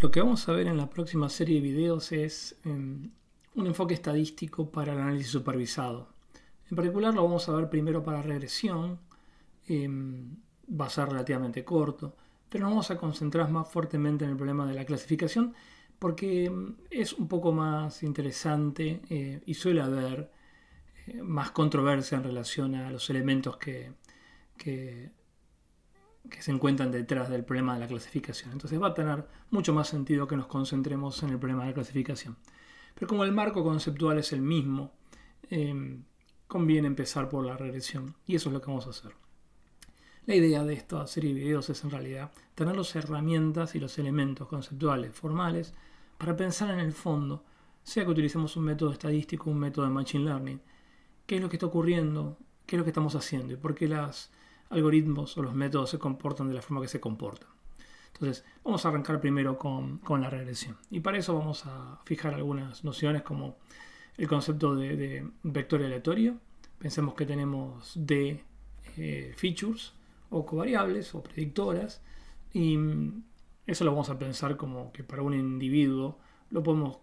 Lo que vamos a ver en la próxima serie de videos es un enfoque estadístico para el análisis supervisado. En particular lo vamos a ver primero para regresión, va a ser relativamente corto, pero nos vamos a concentrar más fuertemente en el problema de la clasificación porque es un poco más interesante y suele haber más controversia en relación a los elementos que se encuentran detrás del problema de la clasificación. Entonces va a tener mucho más sentido que nos concentremos en el problema de la clasificación. Pero como el marco conceptual es el mismo, conviene empezar por la regresión. Y eso es lo que vamos a hacer. La idea de esta serie de videos es en realidad tener las herramientas y los elementos conceptuales, formales, para pensar en el fondo, sea que utilicemos un método estadístico o un método de Machine Learning, qué es lo que está ocurriendo, qué es lo que estamos haciendo y por qué los algoritmos o los métodos se comportan de la forma que se comportan. Entonces, vamos a arrancar primero con la regresión. Y para eso vamos a fijar algunas nociones como el concepto de vector aleatorio. Pensemos que tenemos D features o covariables o predictoras. Y eso lo vamos a pensar como que para un individuo lo podemos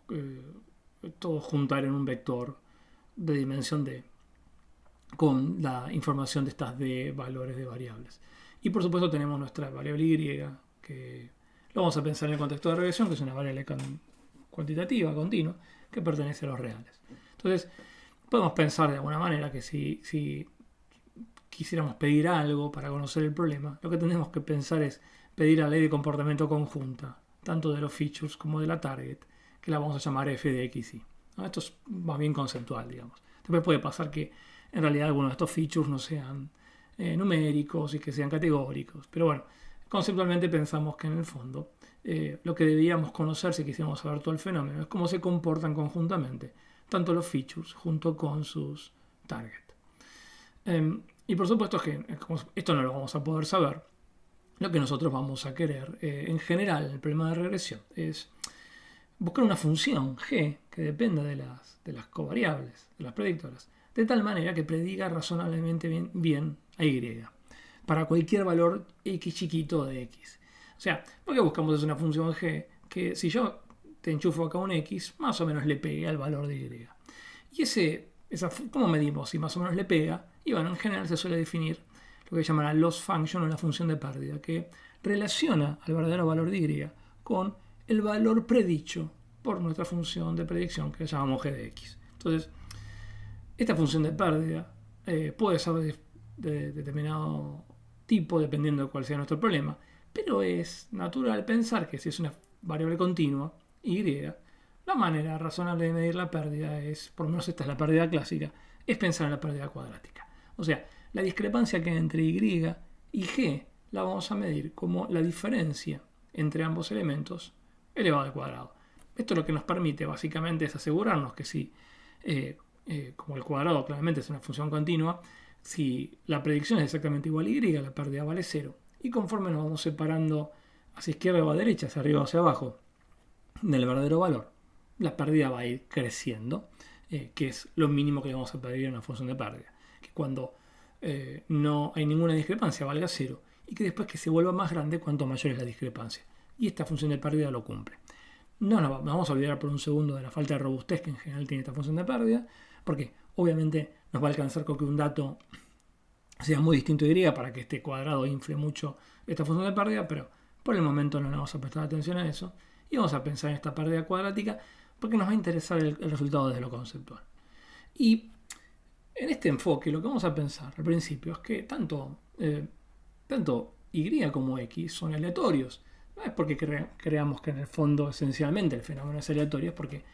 todo juntar en un vector de dimensión D con la información de estas D valores de variables. Y por supuesto tenemos nuestra variable Y, que lo vamos a pensar en el contexto de regresión, que es una variable cuantitativa, continua, que pertenece a los reales. Entonces, podemos pensar de alguna manera que si quisiéramos pedir algo para conocer el problema, lo que tenemos que pensar es pedir la ley de comportamiento conjunta, tanto de los features como de la target, que la vamos a llamar f de x, y. ¿No? Esto es más bien conceptual, digamos. Después puede pasar que en realidad algunos de estos features no sean numéricos y que sean categóricos. Pero bueno, conceptualmente pensamos que en el fondo lo que debíamos conocer si quisiéramos saber todo el fenómeno es cómo se comportan conjuntamente tanto los features junto con sus targets. Y por supuesto que esto no lo vamos a poder saber. Lo que nosotros vamos a querer en general en el problema de regresión es buscar una función g que dependa de las covariables, de las predictoras, de tal manera que prediga razonablemente bien a y para cualquier valor x chiquito de x. O sea, lo que buscamos es una función g que si yo te enchufo acá un x, más o menos le pegue al valor de y. Y ¿cómo medimos si más o menos le pega? Y bueno, en general se suele definir lo que se llama la loss function o la función de pérdida, que relaciona al verdadero valor de y con el valor predicho por nuestra función de predicción que llamamos g de x. Entonces, esta función de pérdida puede ser de determinado tipo dependiendo de cuál sea nuestro problema, pero es natural pensar que si es una variable continua, y, la manera razonable de medir la pérdida es, por lo menos esta es la pérdida clásica, es pensar en la pérdida cuadrática. O sea, la discrepancia que hay entre y y g la vamos a medir como la diferencia entre ambos elementos elevado al cuadrado. Esto lo que nos permite básicamente es asegurarnos que si como el cuadrado claramente es una función continua, si la predicción es exactamente igual a y, la pérdida vale 0. Y conforme nos vamos separando hacia izquierda o a derecha, hacia arriba o hacia abajo, del verdadero valor, la pérdida va a ir creciendo, que es lo mínimo que le vamos a pedir a una función de pérdida. Que cuando no hay ninguna discrepancia valga 0, y que después que se vuelva más grande cuanto mayor es la discrepancia. Y esta función de pérdida lo cumple. No nos vamos a olvidar por un segundo de la falta de robustez que en general tiene esta función de pérdida, porque obviamente nos va a alcanzar con que un dato sea muy distinto de y para que este cuadrado infle mucho esta función de pérdida, pero por el momento no le vamos a prestar atención a eso y vamos a pensar en esta pérdida cuadrática porque nos va a interesar el resultado desde lo conceptual. Y en este enfoque lo que vamos a pensar al principio es que tanto y como x son aleatorios. No es porque creamos que en el fondo esencialmente el fenómeno es aleatorio, es porque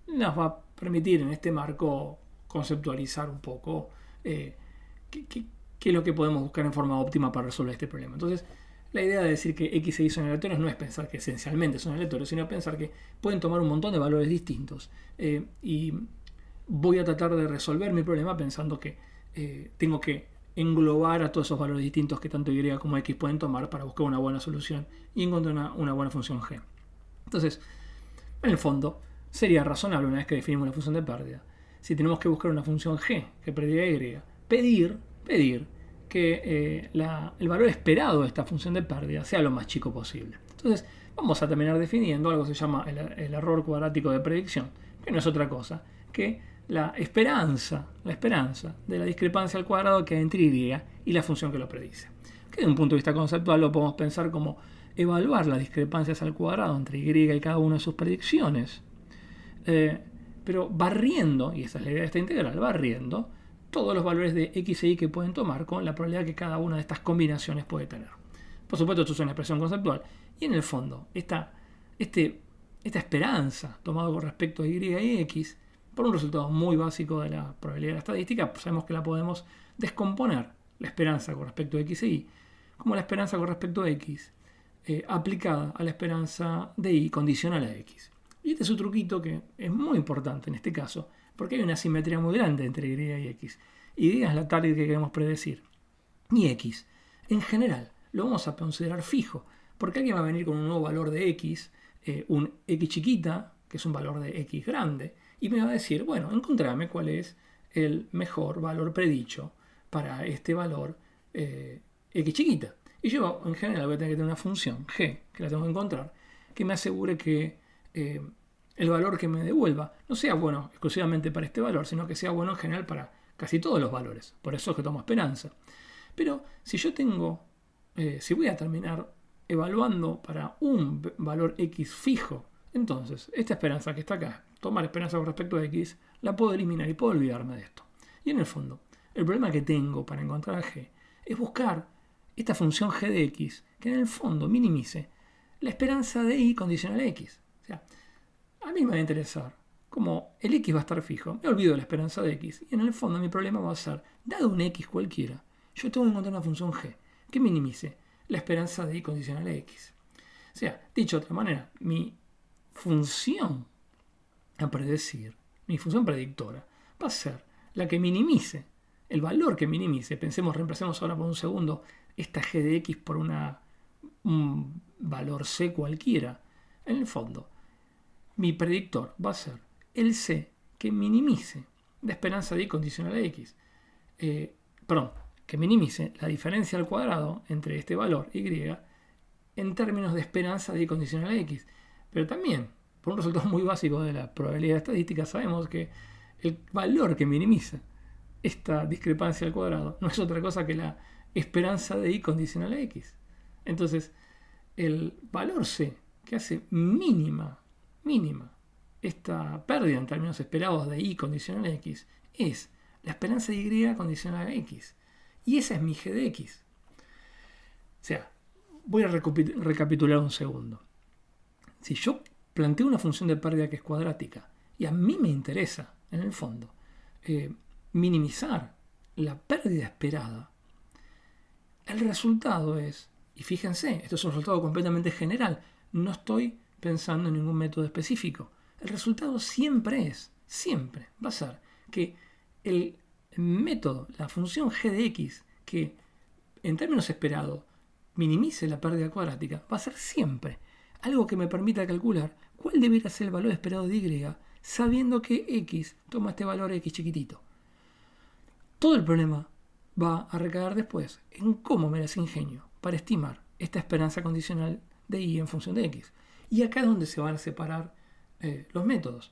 nos va a permitir en este marco conceptualizar un poco qué es lo que podemos buscar en forma óptima para resolver este problema. Entonces, la idea de decir que x e y son aleatorios no es pensar que esencialmente son aleatorios, sino pensar que pueden tomar un montón de valores distintos. Y voy a tratar de resolver mi problema pensando que tengo que englobar a todos esos valores distintos que tanto y como x pueden tomar para buscar una buena solución y encontrar una buena función g. Entonces, en el fondo, sería razonable una vez que definimos la función de pérdida, si tenemos que buscar una función g que prediga y, pedir que el valor esperado de esta función de pérdida sea lo más chico posible. Entonces, vamos a terminar definiendo algo que se llama el error cuadrático de predicción, que no es otra cosa que la esperanza de la discrepancia al cuadrado que hay entre y la función que lo predice. Que desde un punto de vista conceptual lo podemos pensar como evaluar las discrepancias al cuadrado entre y cada una de sus predicciones, pero barriendo, y esa es la idea de esta integral, barriendo todos los valores de x e y que pueden tomar con la probabilidad que cada una de estas combinaciones puede tener. Por supuesto, esto es una expresión conceptual, y en el fondo, esta esperanza tomada con respecto a y y x, por un resultado muy básico de la probabilidad de la estadística, pues sabemos que la podemos descomponer, la esperanza con respecto a x e y, como la esperanza con respecto a x aplicada a la esperanza de y condicional a x. Y este es un truquito que es muy importante en este caso, porque hay una asimetría muy grande entre y y x. Y es la target que queremos predecir. Y x, en general, lo vamos a considerar fijo, porque alguien va a venir con un nuevo valor de x, un x chiquita, que es un valor de x grande, y me va a decir, bueno, encontrame cuál es el mejor valor predicho para este valor x chiquita. Y yo, en general, voy a tener que tener una función g, que la tengo que encontrar, que me asegure que el valor que me devuelva no sea bueno exclusivamente para este valor, sino que sea bueno en general para casi todos los valores. Por eso es que tomo esperanza. Pero si yo tengo, si voy a terminar evaluando para un valor x fijo, entonces esta esperanza que está acá, tomar esperanza con respecto a x, la puedo eliminar y puedo olvidarme de esto. Y en el fondo, el problema que tengo para encontrar a g es buscar esta función g de x, que en el fondo minimice la esperanza de y condicional a x. O sea, a mí me va a interesar, como el x va a estar fijo, me olvido de la esperanza de x, y en el fondo mi problema va a ser, dado un x cualquiera, yo tengo que encontrar una función g que minimice la esperanza de y condicional a x. O sea, dicho de otra manera, mi función a predecir, mi función predictora, va a ser la que minimice, el valor que minimice. Reemplacemos ahora por un segundo esta g de x por un valor c cualquiera. En el fondo, mi predictor va a ser el c que minimice la esperanza de y condicional a x. Que minimice la diferencia al cuadrado entre este valor y en términos de esperanza de y condicional a x. Pero también, por un resultado muy básico de la probabilidad estadística, sabemos que el valor que minimiza esta discrepancia al cuadrado no es otra cosa que la esperanza de y condicional a x. Entonces, el valor c que hace mínima esta pérdida en términos esperados de y condicional a x es la esperanza de y condicional a x. Y esa es mi g de x. O sea, voy a recapitular un segundo. Si yo planteo una función de pérdida que es cuadrática y a mí me interesa, en el fondo, minimizar la pérdida esperada, el resultado es, y fíjense, esto es un resultado completamente general, no estoy pensando en ningún método específico. El resultado siempre va a ser que el método, la función g de x, que en términos esperados minimice la pérdida cuadrática, va a ser siempre algo que me permita calcular cuál debería ser el valor esperado de y, sabiendo que x toma este valor x chiquitito. Todo el problema va a recaer después en cómo me las ingenio para estimar esta esperanza condicional de y en función de x. Y acá es donde se van a separar los métodos.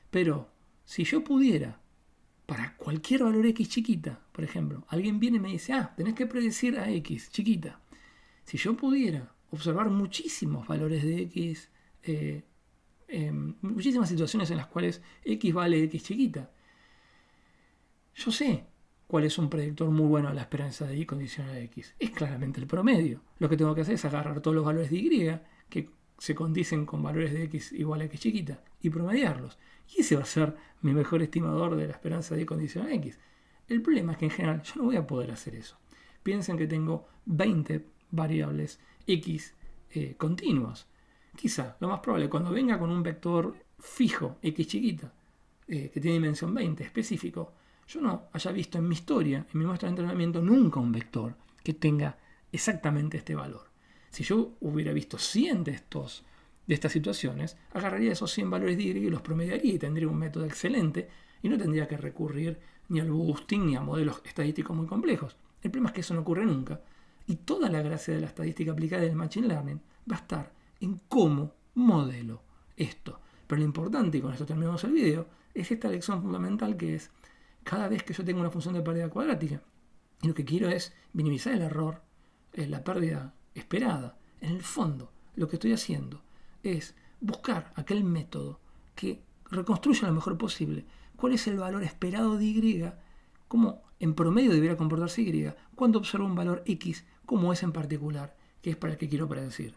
Pero si yo pudiera, para cualquier valor x chiquita, por ejemplo, alguien viene y me dice, tenés que predecir a x chiquita. Si yo pudiera observar muchísimos valores de x, muchísimas situaciones en las cuales x vale x chiquita, yo sé cuál es un predictor muy bueno a la esperanza de y condicional a x. Es claramente el promedio. Lo que tengo que hacer es agarrar todos los valores de y que se condicen con valores de x igual a x chiquita y promediarlos. Y ese va a ser mi mejor estimador de la esperanza de y condicional a x. El problema es que en general yo no voy a poder hacer eso. Piensen que tengo 20 variables x continuas. Quizá, lo más probable, cuando venga con un vector fijo x chiquita, que tiene dimensión 20 específico, yo no haya visto en mi historia, en mi muestra de entrenamiento, nunca un vector que tenga exactamente este valor. Si yo hubiera visto 100 de estas situaciones, agarraría esos 100 valores de y los promediaría y tendría un método excelente y no tendría que recurrir ni al boosting ni a modelos estadísticos muy complejos. El problema es que eso no ocurre nunca y toda la gracia de la estadística aplicada del Machine Learning va a estar en cómo modelo esto. Pero lo importante, y con esto terminamos el video, es esta lección fundamental que es, cada vez que yo tengo una función de pérdida cuadrática, y lo que quiero es minimizar el error, la pérdida esperada, en el fondo lo que estoy haciendo es buscar aquel método que reconstruya lo mejor posible cuál es el valor esperado de Y, cómo en promedio debería comportarse Y, cuando observo un valor X como es en particular, que es para el que quiero predecir.